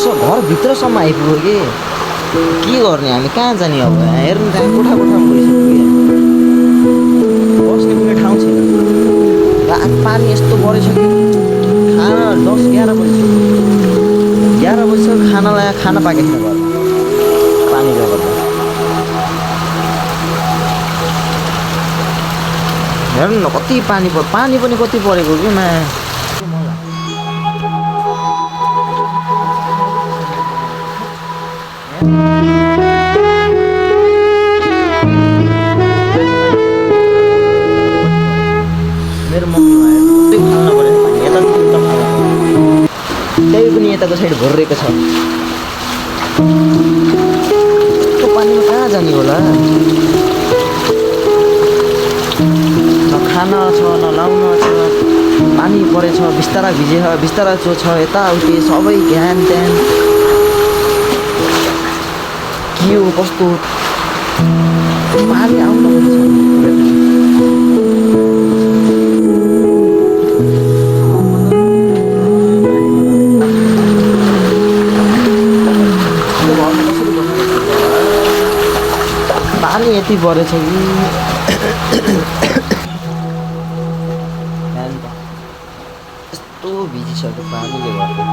घरभित्रसम्म आइपुग्यो कि के गर्ने हामी कहाँ जाने अब हेर्नु त्यहाँ कोठा कोठामा गइसक्यो बस्ने कुनै ठाउँ छैन रात पानी यस्तो परिसक्यो खाना 10-11 बजिसक्यो 11 बजिसक्यो खाना पाकेको छैन घरमा पानीले गर्दा हेर्नु न कति पानी पनि कति परेको कि मेरो मम्मी खाना पऱ्यो पानी यतादेखि उता खाना त्यही पनि यताको साइड भरिरहेको छ त्यो पानीमा कहाँ जाने होला न खाना छ न लाउन छ पानी परेछ बिस्तारा भिजेछ बिस्तारा जो छ यताउति सबै ध्यान के हो कस्तो पानी आउनु पानी यति परेछ कि यस्तो भिजिसक्यो पानीले गर्दा